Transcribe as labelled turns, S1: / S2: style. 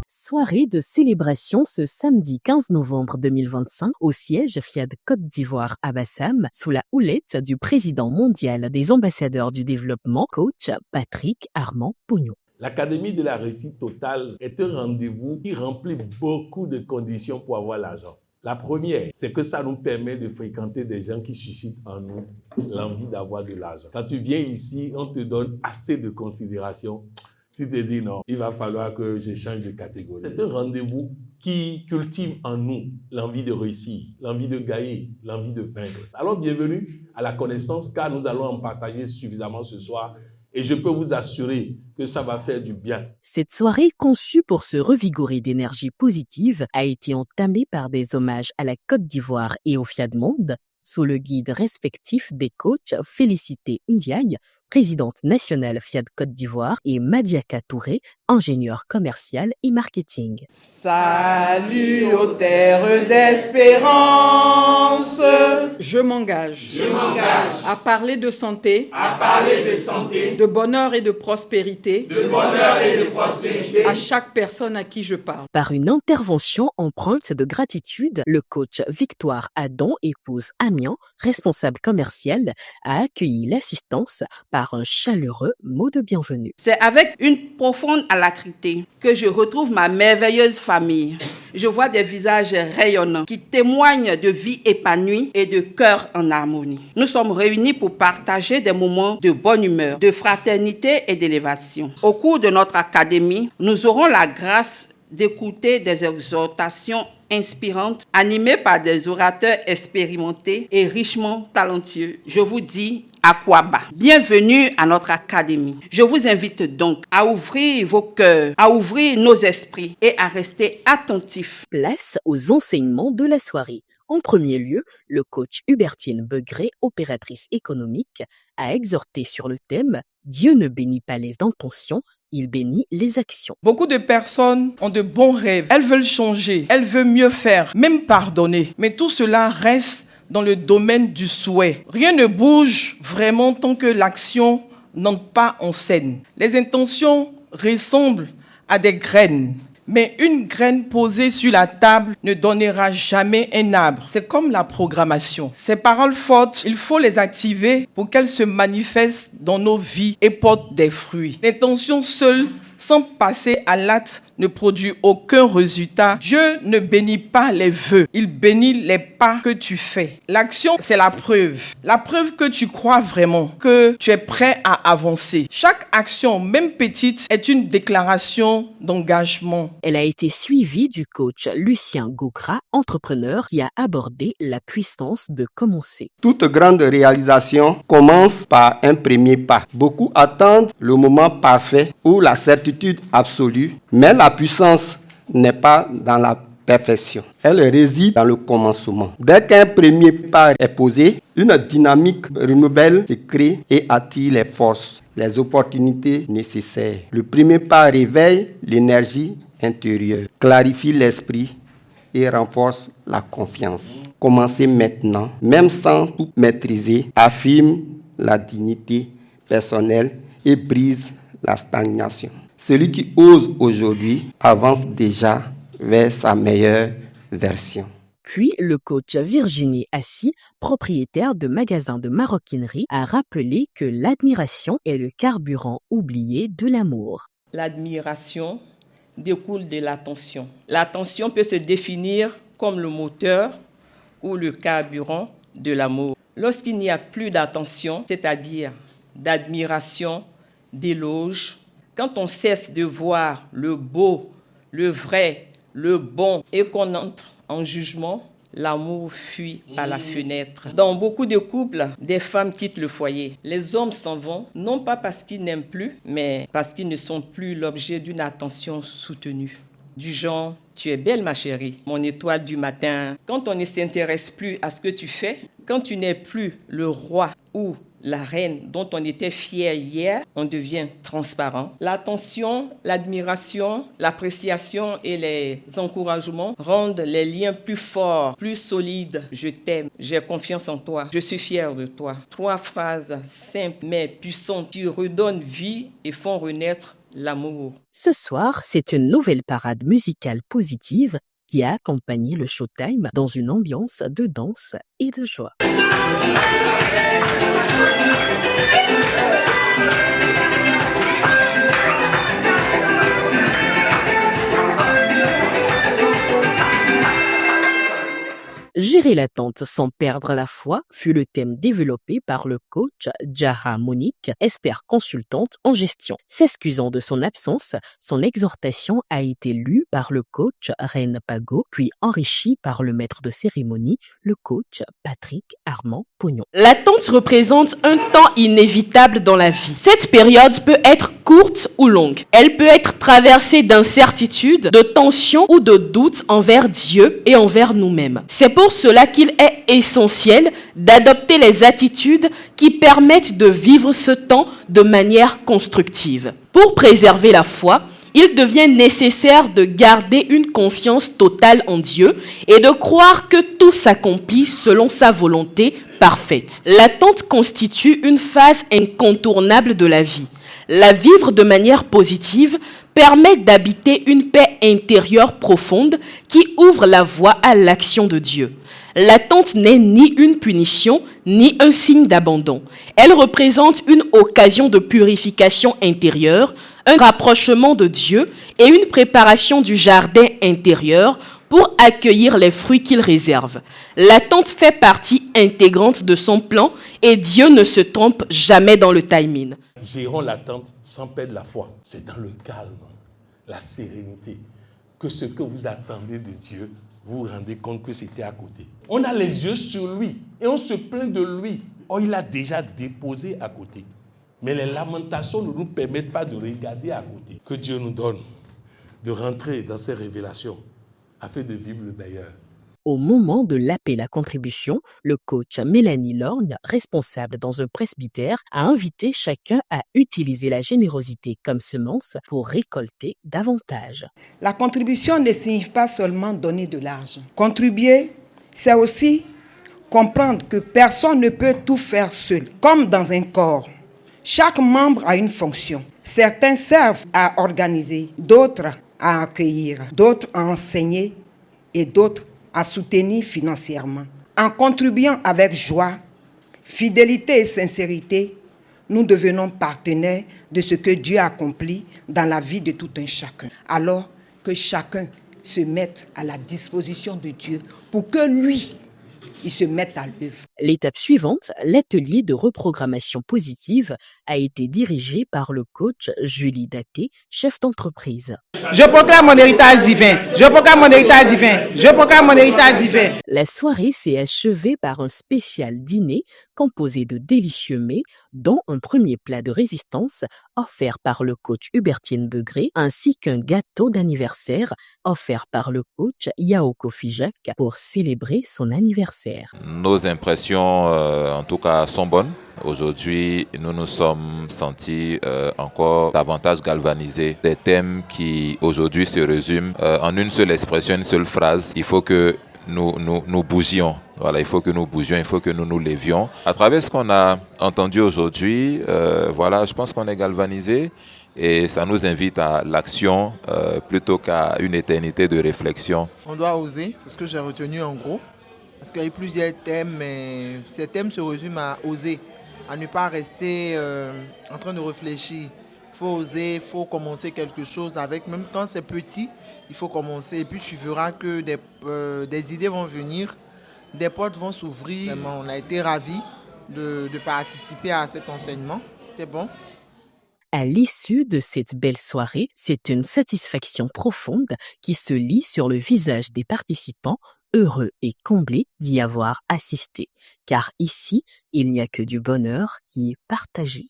S1: Soirée de célébration ce samedi 15 novembre 2025 au siège Fiat Côte d'Ivoire à Bassam sous la houlette du président mondial des ambassadeurs du développement, coach Patrick Armand Pognon.
S2: L'Académie de la réussite totale est un rendez-vous qui remplit beaucoup de conditions pour avoir l'argent. La première, c'est que ça nous permet de fréquenter des gens qui suscitent en nous l'envie d'avoir de l'argent. Quand tu viens ici, on te donne assez de considération. Tu te dis non, il va falloir que je change de catégorie. C'est un rendez-vous qui cultive en nous l'envie de réussir, l'envie de gagner, l'envie de vaincre. Alors bienvenue à la connaissance, car nous allons en partager suffisamment ce soir. Et je peux vous assurer que ça va faire du bien.
S1: Cette soirée, conçue pour se revigorer d'énergie positive, a été entamée par des hommages à la Côte d'Ivoire et au Fiat Monde, sous le guide respectif des coachs Félicité Ndiaye, présidente nationale Fiat Côte d'Ivoire, et Madiaka Touré, ingénieur commercial et marketing.
S3: Salut aux terres d'espérance.
S4: Je m'engage à parler de santé, de bonheur et de prospérité, à chaque personne à qui je parle.
S1: Par une intervention empreinte de gratitude, le coach Victoire Adon, épouse Amiens, responsable commercial, a accueilli l'assistance par un chaleureux mot de bienvenue.
S3: C'est avec une profonde alacrité que je retrouve ma merveilleuse famille. Je vois des visages rayonnants qui témoignent de vie épanouie et de cœur en harmonie. Nous sommes réunis pour partager des moments de bonne humeur, de fraternité et d'élévation. Au cours de notre académie, nous aurons la grâce d'écouter des exhortations inspirantes, animées par des orateurs expérimentés et richement talentueux. Je vous dis Akwaba. Bienvenue à notre académie. Je vous invite donc à ouvrir vos cœurs, à ouvrir nos esprits et à rester attentifs.
S1: Place aux enseignements de la soirée. En premier lieu, le coach Hubertine Begré, opératrice économique, a exhorté sur le thème « Dieu ne bénit pas les intentions, il bénit les actions ».
S4: Beaucoup de personnes ont de bons rêves. Elles veulent changer, elles veulent mieux faire, même pardonner. Mais tout cela reste dans le domaine du souhait. Rien ne bouge vraiment tant que l'action n'entre pas en scène. Les intentions ressemblent à des graines. Mais une graine posée sur la table ne donnera jamais un arbre. C'est comme la programmation. Ces paroles fortes, il faut les activer pour qu'elles se manifestent dans nos vies et portent des fruits. L'intention seule, sans passer à l'acte, ne produit aucun résultat. Dieu ne bénit pas les vœux, il bénit les pas que tu fais. L'action, c'est la preuve que tu crois vraiment, que tu es prêt à avancer. Chaque action, même petite, est une déclaration d'engagement.
S1: Elle a été suivie du coach Lucien Gokra, entrepreneur, qui a abordé la puissance de commencer.
S5: Toute grande réalisation commence par un premier pas. Beaucoup attendent le moment parfait ou la certitude absolue, mais la puissance n'est pas dans la perfection. Elle réside dans le commencement. Dès qu'un premier pas est posé, une dynamique renouvelle se crée et attire les forces, les opportunités nécessaires. Le premier pas réveille l'énergie intérieure, clarifie l'esprit et renforce la confiance. Commencer maintenant, même sans tout maîtriser, affirme la dignité personnelle et brise la stagnation. Celui qui ose aujourd'hui avance déjà vers sa meilleure version.
S1: Puis, le coach Virginie Assis, propriétaire de magasins de maroquinerie, a rappelé que l'admiration est le carburant oublié de l'amour.
S6: L'admiration découle de l'attention. L'attention peut se définir comme le moteur ou le carburant de l'amour. Lorsqu'il n'y a plus d'attention, c'est-à-dire d'admiration, d'éloge, quand on cesse de voir le beau, le vrai, le bon et qu'on entre en jugement, l'amour fuit par la fenêtre. Dans beaucoup de couples, des femmes quittent le foyer. Les hommes s'en vont, non pas parce qu'ils n'aiment plus, mais parce qu'ils ne sont plus l'objet d'une attention soutenue. Du genre, tu es belle ma chérie, mon étoile du matin. Quand on ne s'intéresse plus à ce que tu fais, quand tu n'es plus le roi ou la reine dont on était fier hier, on devient transparent. L'attention, l'admiration, l'appréciation et les encouragements rendent les liens plus forts, plus solides. Je t'aime, j'ai confiance en toi, je suis fier de toi. 3 phrases simples mais puissantes qui redonnent vie et font renaître l'amour.
S1: Ce soir, c'est une nouvelle parade musicale positive qui a accompagné le Showtime dans une ambiance de danse et de joie. Gérer l'attente sans perdre la foi fut le thème développé par le coach Jaha Monique, expert consultante en gestion. S'excusant de son absence, son exhortation a été lue par le coach Reine Pago, puis enrichie par le maître de cérémonie, le coach Patrick Armand Pognon.
S7: L'attente représente un temps inévitable dans la vie. Cette période peut être courte ou longue. Elle peut être traversée d'incertitudes, de tensions ou de doutes envers Dieu et envers nous-mêmes. C'est pour cela qu'il est essentiel d'adopter les attitudes qui permettent de vivre ce temps de manière constructive. Pour préserver la foi, il devient nécessaire de garder une confiance totale en Dieu et de croire que tout s'accomplit selon sa volonté parfaite. L'attente constitue une phase incontournable de la vie. La vivre de manière positive permet d'habiter une paix intérieure profonde qui ouvre la voie à l'action de Dieu. L'attente n'est ni une punition, ni un signe d'abandon. Elle représente une occasion de purification intérieure, un rapprochement de Dieu et une préparation du jardin intérieur pour accueillir les fruits qu'il réserve. L'attente fait partie intégrante de son plan et Dieu ne se trompe jamais dans le timing.
S2: Gérons l'attente sans perdre la foi. C'est dans le calme, la sérénité, que ce que vous attendez de Dieu, vous vous rendez compte que c'était à côté. On a les yeux sur lui et on se plaint de lui. Oh, il a déjà déposé à côté. Mais les lamentations ne nous permettent pas de regarder à côté. Que Dieu nous donne de rentrer dans ces révélations afin de vivre le meilleur.
S1: Au moment de l'appel à contribution, le coach Mélanie Lorgne, responsable dans un presbytère, a invité chacun à utiliser la générosité comme semence pour récolter davantage.
S8: La contribution ne signifie pas seulement donner de l'argent. Contribuer, c'est aussi comprendre que personne ne peut tout faire seul, comme dans un corps. Chaque membre a une fonction. Certains servent à organiser, d'autres à accueillir, d'autres à enseigner et d'autres à soutenir financièrement. En contribuant avec joie, fidélité et sincérité, nous devenons partenaires de ce que Dieu accomplit dans la vie de tout un chacun. Alors que chacun se mette à la disposition de Dieu pour que lui, il se mette à l'œuvre.
S1: L'étape suivante, l'atelier de reprogrammation positive, a été dirigé par le coach Julie Daté, chef d'entreprise.
S4: Je proclame mon héritage divin. Je proclame mon héritage divin. Je proclame mon héritage divin.
S1: La soirée s'est achevée par un spécial dîner composé de délicieux mets, dont un premier plat de résistance offert par le coach Hubertine Begré, ainsi qu'un gâteau d'anniversaire offert par le coach Yaoko Fijak pour célébrer son anniversaire.
S9: Nos impressions, en tout cas, sont bonnes. Aujourd'hui, nous nous sommes sentis encore davantage galvanisés. Des thèmes qui, aujourd'hui, se résument en une seule expression, une seule phrase. Il faut que nous bougions. Voilà, il faut que nous bougions, il faut que nous nous lévions. À travers ce qu'on a entendu aujourd'hui, voilà, je pense qu'on est galvanisés et ça nous invite à l'action plutôt qu'à une éternité de réflexion.
S10: On doit oser, c'est ce que j'ai retenu en gros. Parce qu'il y a eu plusieurs thèmes, mais ces thèmes se résument à oser, à ne pas rester en train de réfléchir. Il faut oser, il faut commencer quelque chose avec, même quand c'est petit, il faut commencer. Et puis tu verras que des idées vont venir, des portes vont s'ouvrir. Vraiment, on a été ravis de participer à cet enseignement. C'était bon.
S1: À l'issue de cette belle soirée, c'est une satisfaction profonde qui se lit sur le visage des participants, heureux et comblés d'y avoir assisté. Car ici, il n'y a que du bonheur qui est partagé.